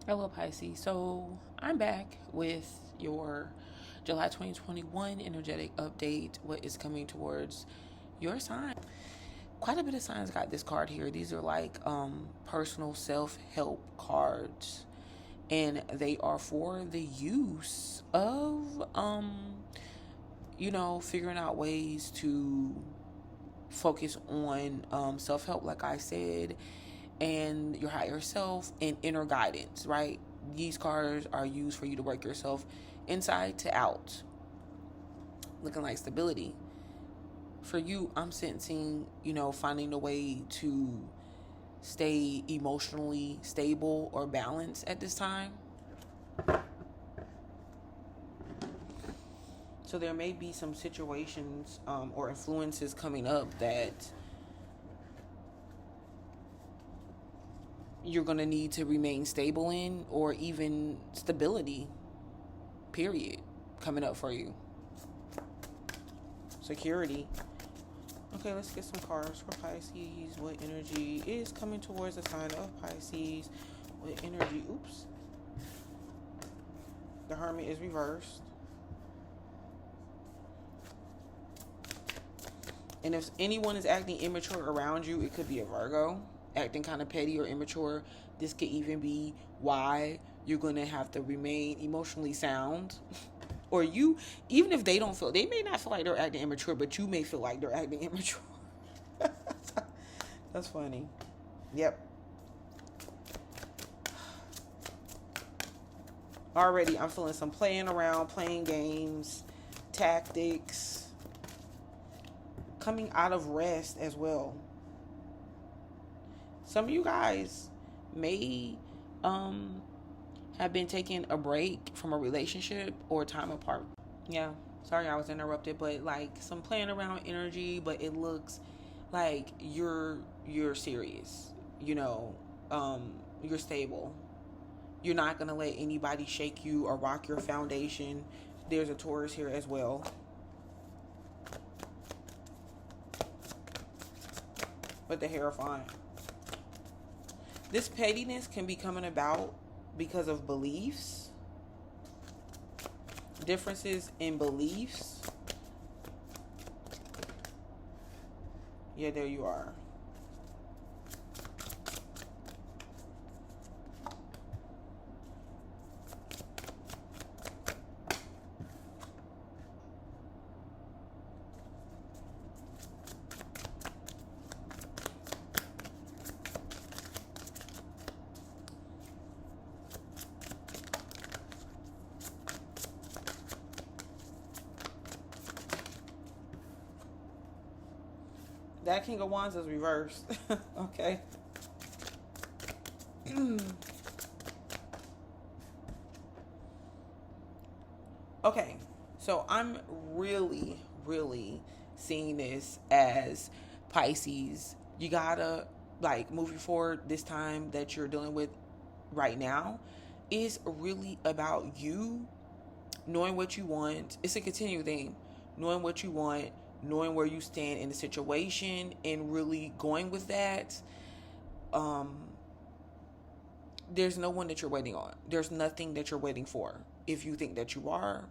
Hello, Pisces. So I'm back with your July 2021 energetic update. What is coming towards your sign? Quite a bit of signs got this card here. These are like personal self-help cards, and they are for the use of figuring out ways to focus on self-help, like I said, and your higher self and inner guidance, right? These cards are used for you to work yourself inside to out, looking like stability. For you, I'm sensing, finding a way to stay emotionally stable or balanced at this time. So there may be some situations or influences coming up that you're going to need to remain stable in, or even stability, period, coming up for you. Security. Okay, let's get some cards for Pisces. What energy is coming towards the sign of Pisces? What energy? Oops. The Hermit is reversed. And if anyone is acting immature around you, it could be a Virgo acting kind of petty or immature. This could even be why you're going to have to remain emotionally sound. Or you, even if they don't feel, they may not feel like they're acting immature, but you may feel like they're acting immature. That's funny. Yep. Already, I'm feeling some playing around, playing games, tactics, coming out of rest as well. Some of you guys may have been taking a break from a relationship or time apart. Yeah, sorry I was interrupted, but like some playing around energy, but it looks like you're serious. You're stable. You're not gonna let anybody shake you or rock your foundation. There's a Taurus here as well. But the Hierophant. This pettiness can be coming about because of beliefs, differences in beliefs. Yeah, there you are. That King of Wands is reversed. Okay. Okay. So I'm really, really seeing this as Pisces. You gotta, like, moving forward, this time that you're dealing with right now is really about you knowing what you want. It's a continuing thing. Knowing what you want, knowing where you stand in the situation, and really going with that. Um, there's no one that you're waiting on. There's nothing that you're waiting for. If you think that you are,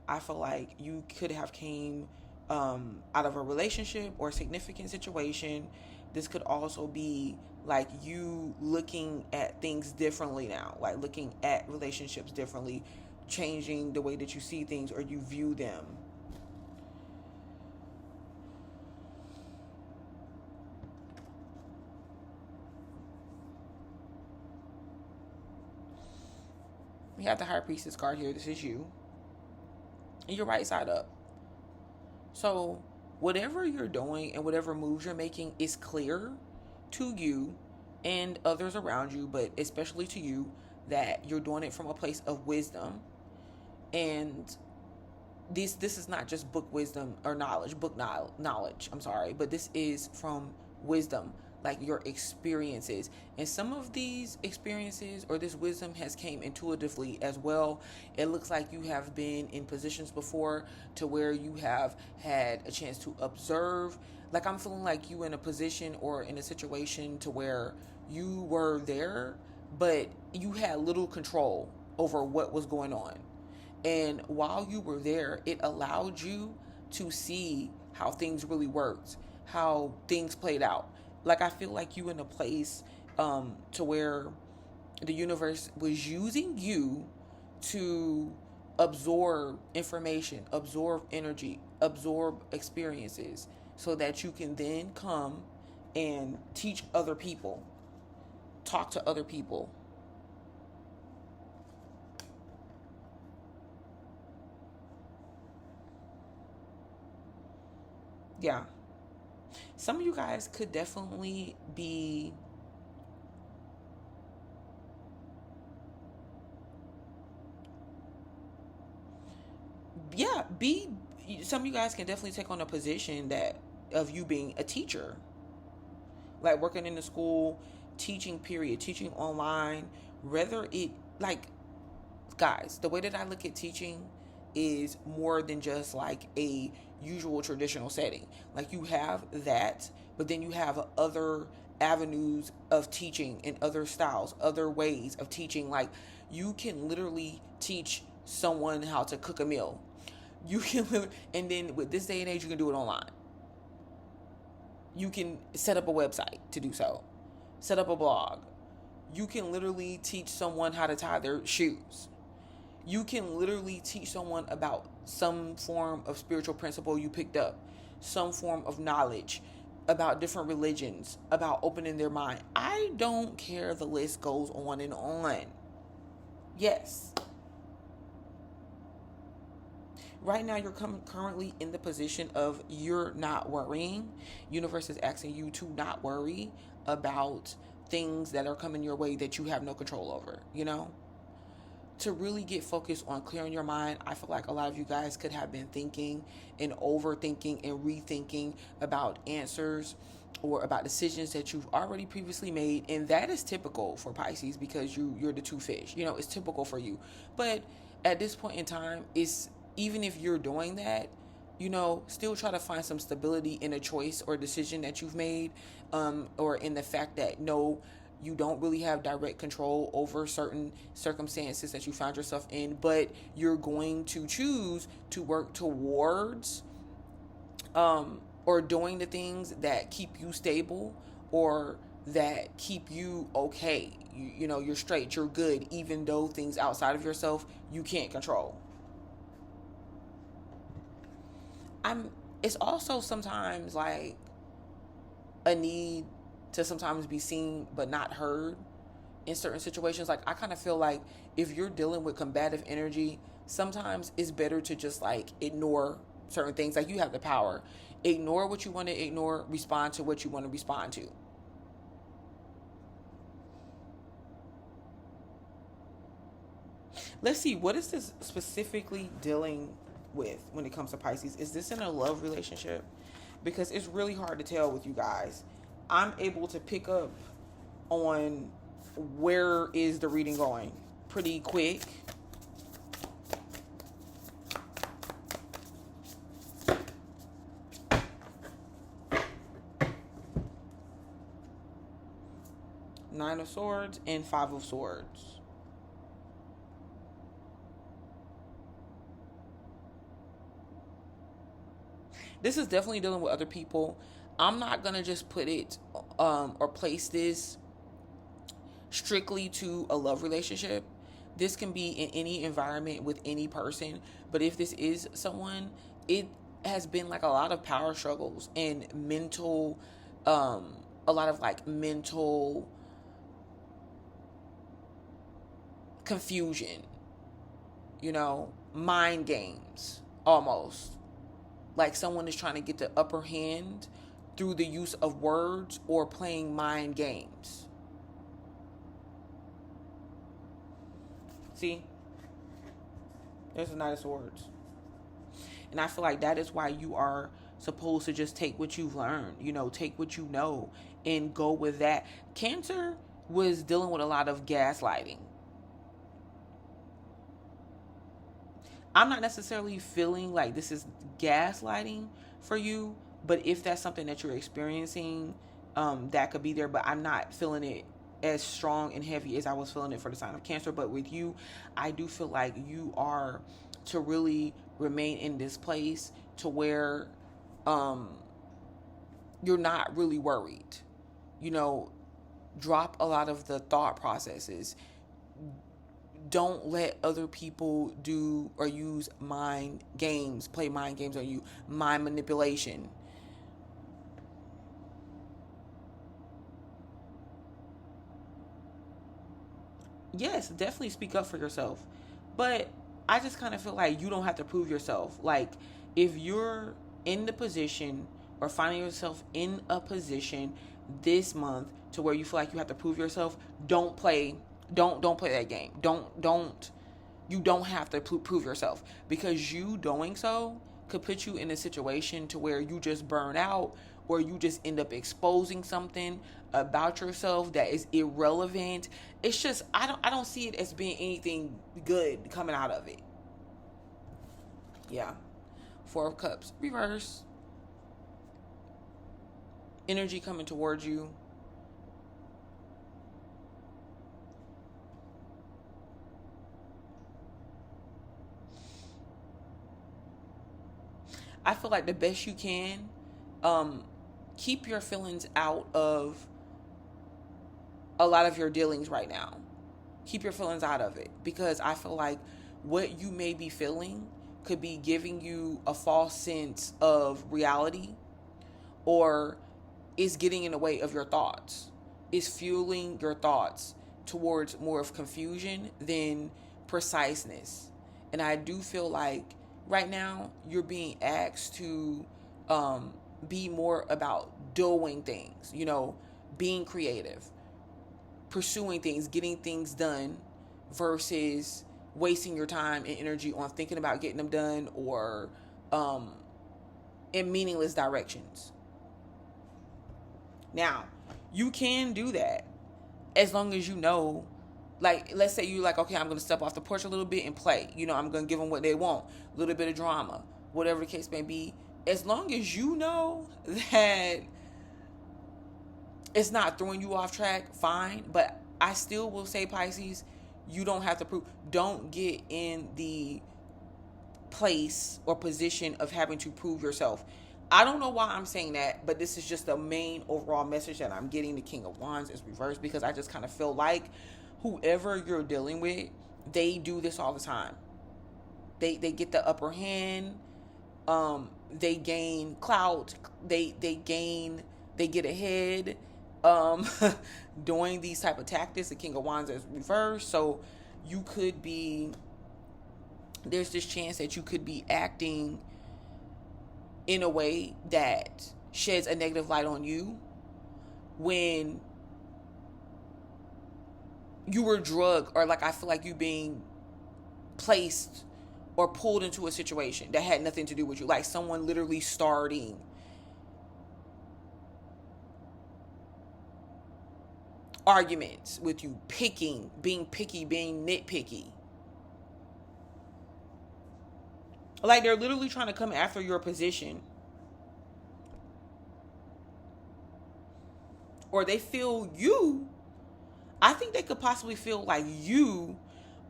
I feel like you could have came out of a relationship or a significant situation. This could also be like you looking at things differently now, like looking at relationships differently, changing the way that you see things or you view them. We have the High Priestess card here. This is you. And you're right side up. So whatever you're doing and whatever moves you're making is clear to you and others around you, but especially to you, that you're doing it from a place of wisdom. And this is not just book wisdom or knowledge, I'm sorry, but this is from wisdom, like your experiences. And some of these experiences or this wisdom has came intuitively as well. It looks like you have been in positions before to where you have had a chance to observe. Like I'm feeling like you in a position or in a situation to where you were there, but you had little control over what was going on. And while you were there, it allowed you to see how things really worked, how things played out. Like, I feel like you in a place to where the universe was using you to absorb information, absorb energy, absorb experiences, so that you can then come and teach other people, talk to other people. Yeah. Some of you guys could definitely be, yeah, be, some of you guys can definitely take on a position that of you being a teacher, like working in the school, teaching, period, teaching online, whether it, like, guys, the way that I look at teaching is more than just like a usual traditional setting. Like, you have that, but then you have other avenues of teaching and other styles, other ways of teaching. Like, you can literally teach someone how to cook a meal. You can, and then with this day and age, you can do it online. You can set up a website to do so, set up a blog. You can literally teach someone how to tie their shoes. You can literally teach someone about some form of spiritual principle you picked up, some form of knowledge about different religions, about opening their mind. I don't care. The list goes on and on. Yes. Right now, you're currently in the position of you're not worrying. Universe is asking you to not worry about things that are coming your way that you have no control over, to really get focused on clearing your mind. I feel like a lot of you guys could have been thinking and overthinking and rethinking about answers or about decisions that you've already previously made. And that is typical for Pisces, because you're the two fish. It's typical for you. But at this point in time, it's, even if you're doing that, still try to find some stability in a choice or decision that you've made, or in the fact that, no, you don't really have direct control over certain circumstances that you found yourself in, but you're going to choose to work towards, or doing the things that keep you stable, or that keep you okay. You're straight, you're good, even though things outside of yourself you can't control. It's also sometimes like a need to sometimes be seen but not heard in certain situations. Like, I kind of feel like if you're dealing with combative energy, sometimes it's better to just like ignore certain things. Like, you have the power. Ignore what you want to ignore, respond to what you want to respond to. Let's see, what is this specifically dealing with when it comes to Pisces? Is this in a love relationship? Because it's really hard to tell with you guys. I'm able to pick up on where is the reading going pretty quick. Nine of Swords and Five of Swords. This is definitely dealing with other people. I'm not going to just put it or place this strictly to a love relationship. This can be in any environment with any person. But if this is someone, it has been like a lot of power struggles and mental, a lot of like mental confusion, mind games almost. Like, someone is trying to get the upper hand through the use of words or playing mind games. See? There's the Knight of Swords. And I feel like that is why you are supposed to just take what you've learned, take what you know and go with that. Cancer was dealing with a lot of gaslighting. I'm not necessarily feeling like this is gaslighting for you, but if that's something that you're experiencing, that could be there, but I'm not feeling it as strong and heavy as I was feeling it for the sign of Cancer. But with you, I do feel like you are to really remain in this place to where you're not really worried. You know, drop a lot of the thought processes. Don't let other people do or use mind games, play mind games on you, mind manipulation. Yes, definitely speak up for yourself. But I just kind of feel like you don't have to prove yourself. Like, if you're in the position or finding yourself in a position this month to where you feel like you have to prove yourself, don't play that game. Don't you don't have to prove yourself, because you doing so could put you in a situation to where you just burn out, or you just end up exposing something about yourself that is irrelevant. It's just I don't see it as being anything good coming out of it. Yeah. Four of Cups reverse. Energy coming towards you. I feel like the best you can, keep your feelings out of a lot of your dealings right now. Keep your feelings out of it, because I feel like what you may be feeling could be giving you a false sense of reality, or is getting in the way of your thoughts. Is fueling your thoughts towards more of confusion than preciseness. And I do feel like right now you're being asked to be more about doing things, being creative, pursuing things, getting things done, versus wasting your time and energy on thinking about getting them done, or in meaningless directions. Now, you can do that as long as you know, like, let's say you're like, okay, I'm going to step off the porch a little bit and play. I'm going to give them what they want. A little bit of drama, whatever the case may be. As long as you know that it's not throwing you off track, fine. But I still will say, Pisces, you don't have to prove. Don't get in the place or position of having to prove yourself. I don't know why I'm saying that, but this is just the main overall message that I'm getting. The King of Wands is reversed, because I just kind of feel like whoever you're dealing with, they do this all the time. They get the upper hand. They gain clout. They get ahead. Doing these type of tactics. The King of Wands is reversed, so you could be. There's this chance that you could be acting in a way that sheds a negative light on you when you were drugged, or like I feel like you being placed or pulled into a situation that had nothing to do with you, like someone literally starting arguments with you, being picky, being nitpicky. Like they're literally trying to come after your position. Or they feel you. I think they could possibly feel like you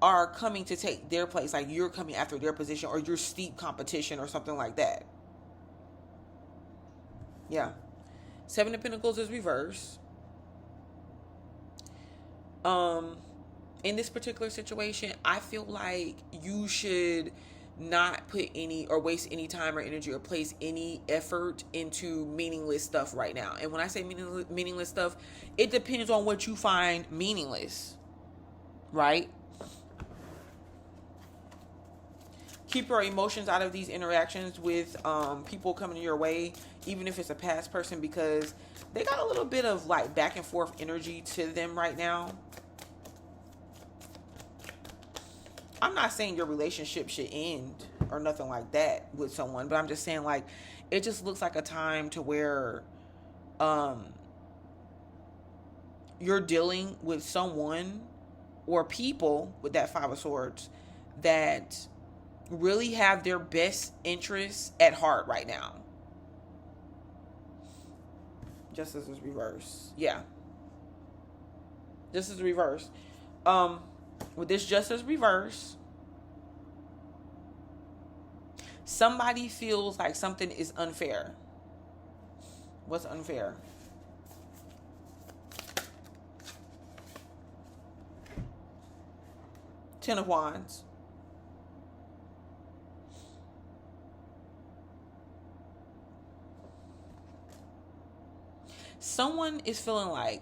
are coming to take their place. Like you're coming after their position, or you're steep competition or something like that. Yeah. Seven of Pentacles is reversed. In this particular situation, I feel like you should not put any or waste any time or energy or place any effort into meaningless stuff right now. And when I say meaningless stuff, it depends on what you find meaningless, right? Keep your emotions out of these interactions with people coming your way, even if it's a past person, because they got a little bit of like back and forth energy to them right now. I'm not saying your relationship should end or nothing like that with someone, but I'm just saying, like, it just looks like a time to where you're dealing with someone or people with that Five of Swords that really have their best interests at heart right now. Justice is reversed. Yeah. This is reverse. With this justice reverse, somebody feels like something is unfair. What's unfair? Ten of Wands. Someone is feeling like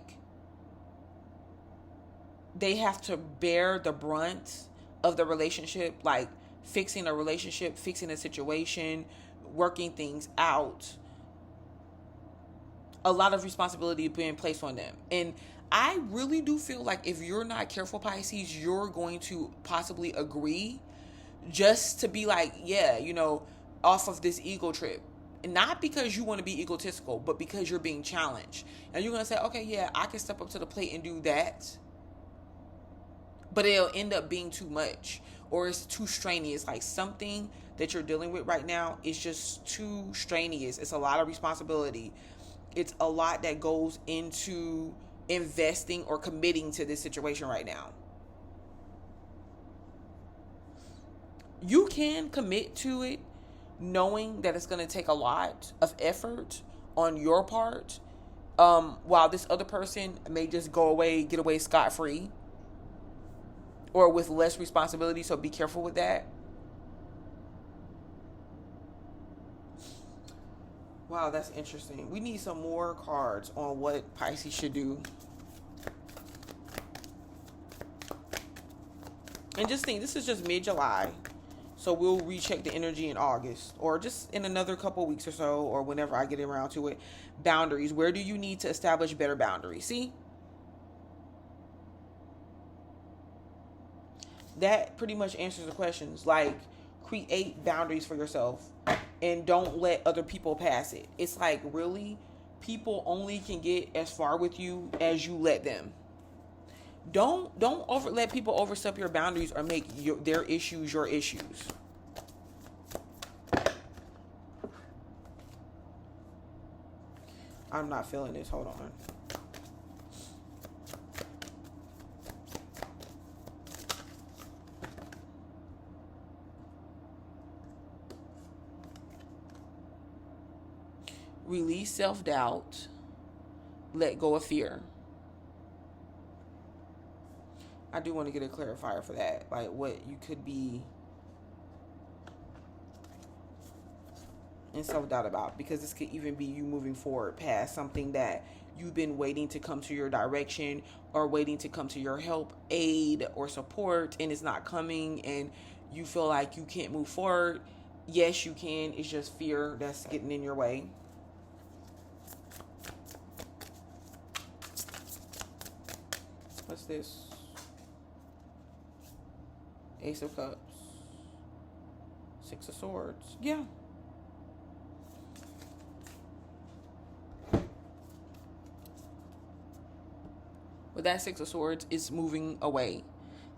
they have to bear the brunt of the relationship, like fixing a relationship, fixing a situation, working things out. A lot of responsibility being placed on them. And I really do feel like if you're not careful, Pisces, you're going to possibly agree just to be like, yeah, off of this ego trip. And not because you want to be egotistical, but because you're being challenged. And you're going to say, okay, yeah, I can step up to the plate and do that. But it'll end up being too much. Or it's too strenuous. Like something that you're dealing with right now is just too strenuous. It's a lot of responsibility. It's a lot that goes into investing or committing to this situation right now. You can commit to it knowing that it's going to take a lot of effort on your part, while this other person may just get away scot-free or with less responsibility. So be careful with that. Wow, that's interesting. We need some more cards on what Pisces should do. And just think, this is just mid-July. So we'll recheck the energy in August or just in another couple weeks or so, or whenever I get around to it. Boundaries. Where do you need to establish better boundaries? See? That pretty much answers the questions. Like, create boundaries for yourself and don't let other people pass it. It's like, really, people only can get as far with you as you let them. Don't let people overstep your boundaries or make their issues your issues. I'm not feeling this. Hold on. Release self-doubt. Let go of fear. I do want to get a clarifier for that. Like what you could be in self-doubt about. Because this could even be you moving forward past something that you've been waiting to come to your direction or waiting to come to your help, aid, or support, and it's not coming and you feel like you can't move forward. Yes, you can. It's just fear that's getting in your way. What's this? Ace of Cups. Six of Swords. Yeah. But that Six of Swords is moving away.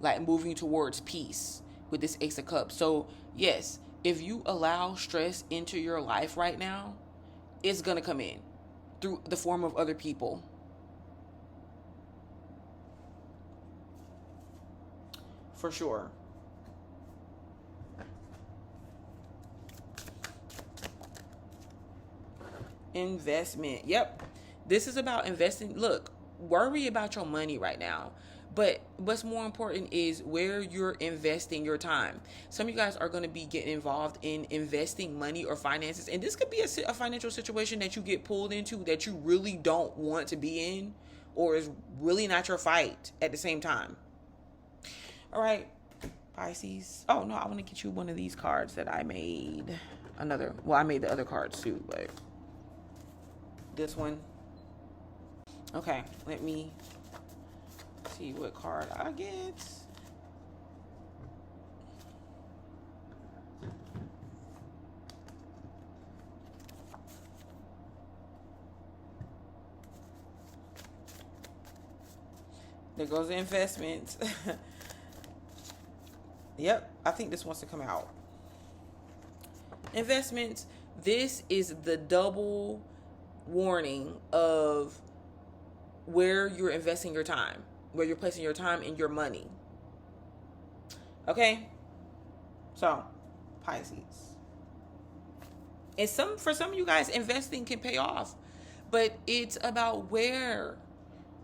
Like moving towards peace with this Ace of Cups. So, yes, if you allow stress into your life right now, it's going to come in through the form of other people. For sure. Investment. Yep. This is about investing. Look, worry about your money right now. But what's more important is where you're investing your time. Some of you guys are going to be getting involved in investing money or finances. And this could be a financial situation that you get pulled into that you really don't want to be in, or is really not your fight at the same time. All right, Pisces. Oh, no, I want to get you one of these cards that I made. I made the other cards too, but this one. Okay, let me see what card I get. There goes the investment. Yep, I think this wants to come out. Investments. This is the double warning of where you're investing your time. where you're placing your time and your money. Okay? So, Pisces. And for some of you guys, investing can pay off. But it's about where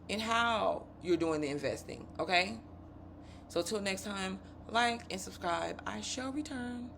and how you're doing the investing. Okay? So till next time, like and subscribe. I shall return.